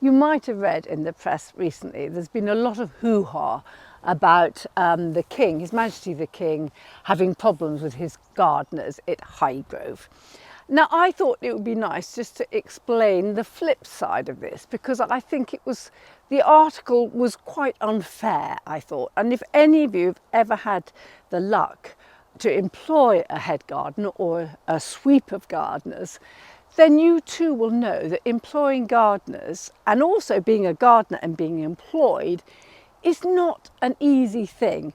You might have read in the press recently, there's been a lot of hoo-ha about the King, His Majesty the King, having problems with his gardeners at Highgrove. Now, I thought it would be nice just to explain the flip side of this, because I think the article was quite unfair, I thought. And if any of you have ever had the luck to employ a head gardener or a sweep of gardeners, then you too will know that employing gardeners and also being a gardener and being employed is not an easy thing.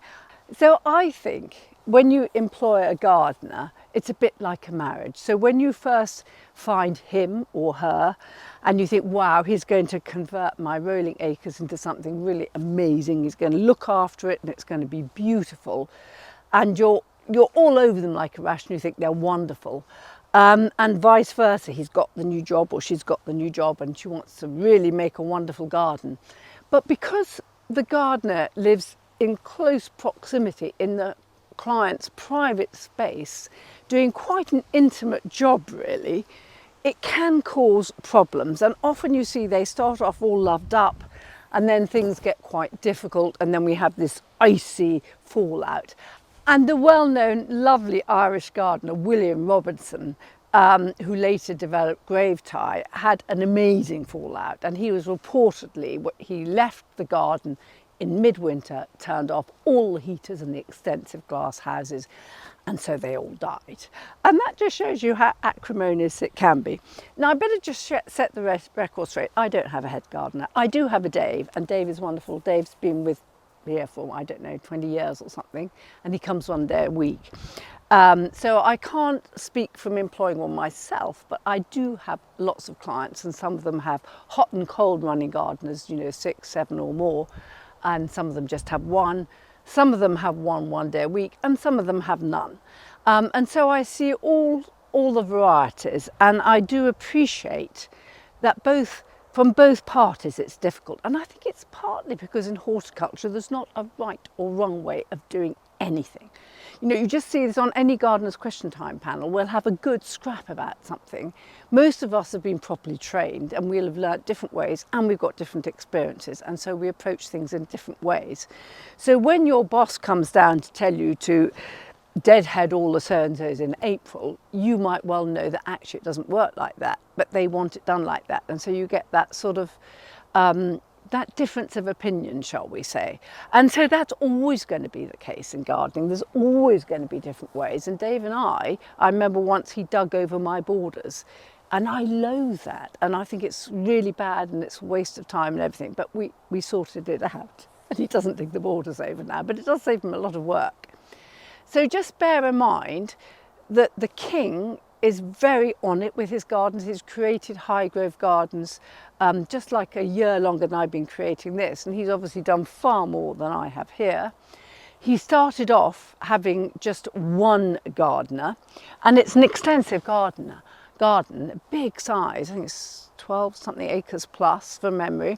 So I think when you employ a gardener, it's a bit like a marriage. So when you first find him or her and you think, wow, he's going to convert my rolling acres into something really amazing, he's going to look after it and it's going to be beautiful, and you're all over them like a rash and you think they're wonderful. And vice versa, he's got the new job or she's got the new job and she wants to really make a wonderful garden. But because the gardener lives in close proximity in the client's private space, doing quite an intimate job really, it can cause problems. And often you see they start off all loved up and then things get quite difficult and then we have this icy fallout. And the well-known, lovely Irish gardener, William Robinson, who later developed grave tie, had an amazing fallout. And he was reportedly, he left the garden in midwinter, turned off all the heaters in the extensive glass houses, and so they all died. And that just shows you how acrimonious it can be. Now, I better just set the record straight. I don't have a head gardener. I do have a Dave, and Dave is wonderful. Dave's been with here for, I don't know, 20 years or something, and he comes one day a week. So I can't speak from employing one myself, but I do have lots of clients, and some of them have hot and cold running gardeners, 6, 7 or more, and some of them just have one. Some of them have one day a week, and some of them have none. And so I see all the varieties, and I do appreciate that from both parties it's difficult. And I think it's partly because in horticulture there's not a right or wrong way of doing anything. You just see this on any gardener's question time panel. We'll have a good scrap about something. Most of us have been properly trained and we'll have learnt different ways, and we've got different experiences, and so we approach things in different ways. So when your boss comes down to tell you to deadhead all the so-and-sos in April, you might well know that actually it doesn't work like that, but they want it done like that. And so you get that sort of that difference of opinion, shall we say. And so that's always going to be the case in gardening. There's always going to be different ways. And Dave and I remember once he dug over my borders, and I loathe that. And I think it's really bad and it's a waste of time and everything, but we sorted it out. And he doesn't dig the borders over now, but it does save him a lot of work. So just bear in mind that the King is very on it with his gardens. He's created Highgrove Gardens just like a year longer than I've been creating this, and he's obviously done far more than I have here. He started off having just one gardener, and it's an extensive garden, big size. I think it's 12 something acres plus from memory.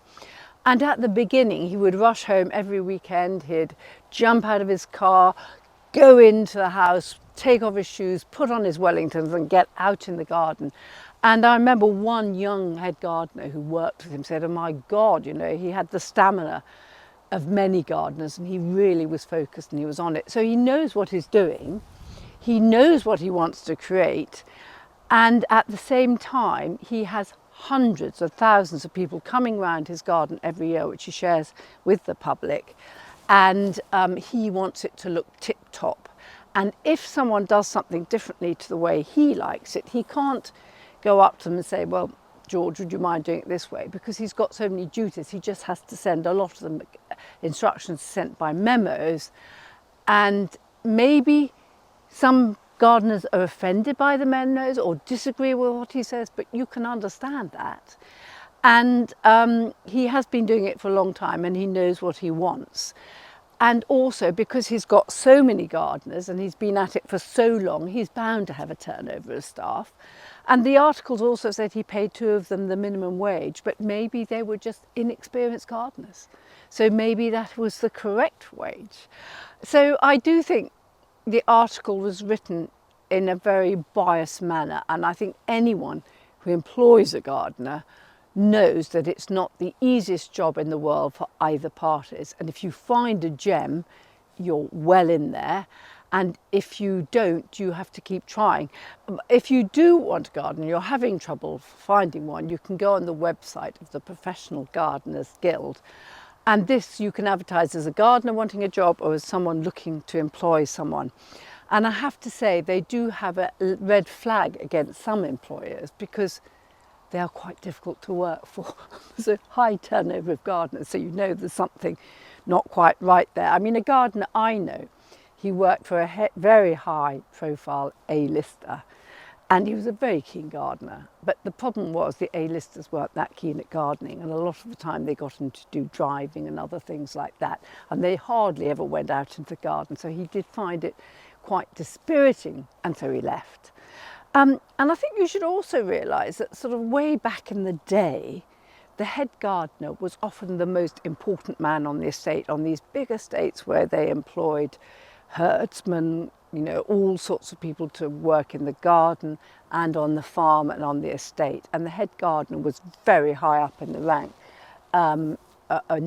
And at the beginning he would rush home every weekend. He'd jump out of his car, go into the house, take off his shoes, put on his Wellingtons and get out in the garden. And I remember one young head gardener who worked with him said, oh my God, he had the stamina of many gardeners and he really was focused and he was on it. So he knows what he's doing, he knows what he wants to create, and at the same time he has hundreds of thousands of people coming around his garden every year, which he shares with the public, and he wants it to look tip-top. And if someone does something differently to the way he likes it, he can't go up to them and say, well, George, would you mind doing it this way? Because he's got so many duties, he just has to send a lot of them instructions sent by memos. And maybe some gardeners are offended by the memos or disagree with what he says, but you can understand that. And he has been doing it for a long time and he knows what he wants. And also because he's got so many gardeners and he's been at it for so long, he's bound to have a turnover of staff. And the articles also said he paid 2 of them the minimum wage, but maybe they were just inexperienced gardeners. So maybe that was the correct wage. So I do think the article was written in a very biased manner. And I think anyone who employs a gardener knows that it's not the easiest job in the world for either parties. And if you find a gem, you're well in there. And if you don't, you have to keep trying. If you do want a garden and you're having trouble finding one, you can go on the website of the Professional Gardeners Guild. And this you can advertise as a gardener wanting a job or as someone looking to employ someone. And I have to say, they do have a red flag against some employers because they are quite difficult to work for. There's a high turnover of gardeners, so you know there's something not quite right there. I mean, a gardener I know, he worked for a very high profile A-lister, and he was a very keen gardener. But the problem was the A-listers weren't that keen at gardening, and a lot of the time they got him to do driving and other things like that, and they hardly ever went out into the garden. So he did find it quite dispiriting, and so he left. And I think you should also realise that sort of way back in the day, the head gardener was often the most important man on the estate, on these big estates where they employed herdsmen, you know, all sorts of people to work in the garden and on the farm and on the estate. And the head gardener was very high up in the rank, in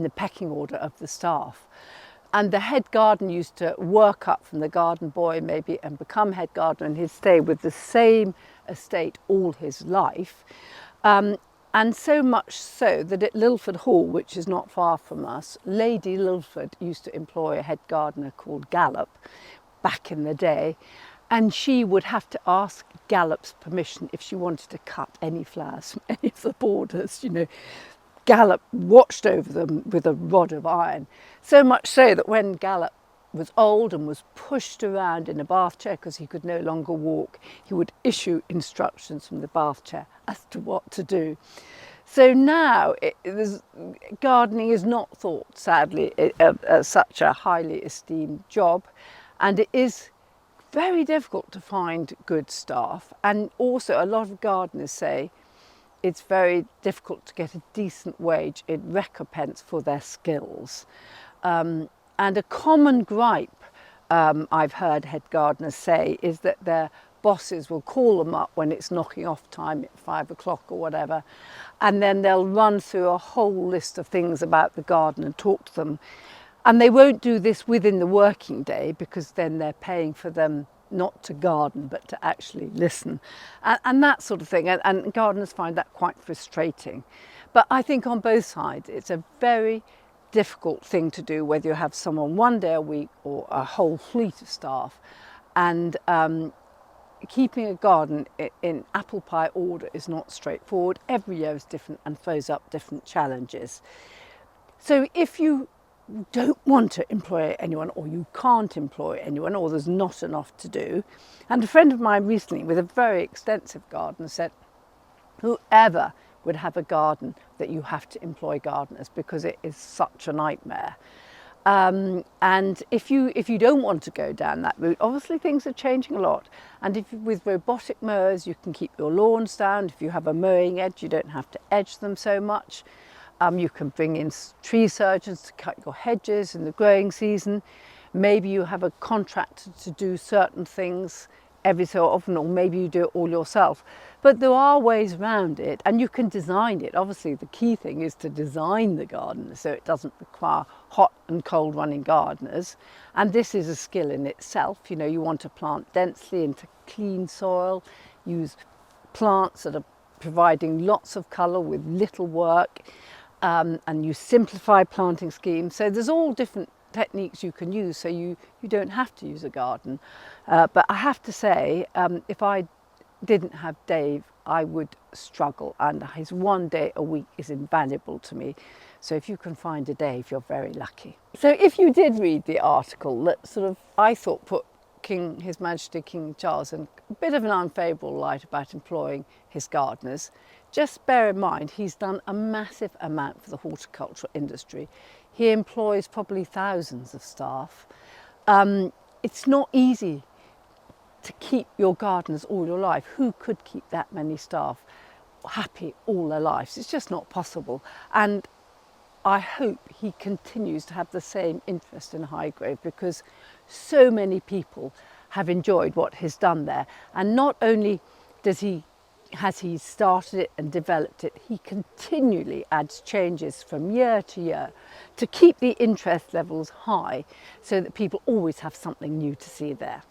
the pecking order of the staff. And the head gardener used to work up from the garden boy maybe and become head gardener, and he'd stay with the same estate all his life. And so much so that at Lilford Hall, which is not far from us, Lady Lilford used to employ a head gardener called Gallop back in the day, and she would have to ask Gallop's permission if she wanted to cut any flowers from any of the borders, you know. Gallop watched over them with a rod of iron, so much so that when Gallop was old and was pushed around in a bath chair because he could no longer walk, he would issue instructions from the bath chair as to what to do. So now gardening is not thought, sadly, as such a highly esteemed job, and it is very difficult to find good staff. And also a lot of gardeners say it's very difficult to get a decent wage in recompense for their skills. And a common gripe I've heard head gardeners say is that their bosses will call them up when it's knocking off time at 5 o'clock or whatever, and then they'll run through a whole list of things about the garden and talk to them. And they won't do this within the working day because then they're paying for them not to garden but to actually listen, and that sort of thing. And gardeners find that quite frustrating. But I think on both sides it's a very difficult thing to do, whether you have someone one day a week or a whole fleet of staff. And keeping a garden in apple pie order is not straightforward. Every year is different and throws up different challenges. So if you don't want to employ anyone, or you can't employ anyone, or there's not enough to do, and a friend of mine recently with a very extensive garden said, whoever would have a garden that you have to employ gardeners because it is such a nightmare. And if you don't want to go down that route, obviously things are changing a lot. And if with robotic mowers you can keep your lawns down. If you have a mowing edge, you don't have to edge them so much. You can bring in tree surgeons to cut your hedges in the growing season. Maybe you have a contractor to do certain things every so often, or maybe you do it all yourself. But there are ways around it, and you can design it. Obviously, the key thing is to design the garden so it doesn't require hot and cold running gardeners. And this is a skill in itself. You know, you want to plant densely into clean soil, use plants that are providing lots of colour with little work, and you simplify planting schemes. So there's all different techniques you can use, so you don't have to use a garden. But I have to say, if I didn't have Dave, I would struggle, and his one day a week is invaluable to me. So if you can find a Dave, you're very lucky. So if you did read the article that sort of, I thought, put His Majesty King Charles in a bit of an unfavourable light about employing his gardeners, just bear in mind he's done a massive amount for the horticultural industry. He employs probably thousands of staff. It's not easy to keep your gardeners all your life. Who could keep that many staff happy all their lives? It's just not possible. And I hope he continues to have the same interest in Highgrove, because so many people have enjoyed what he's done there. And not only does he as he started it and developed it, he continually adds changes from year to year to keep the interest levels high so that people always have something new to see there.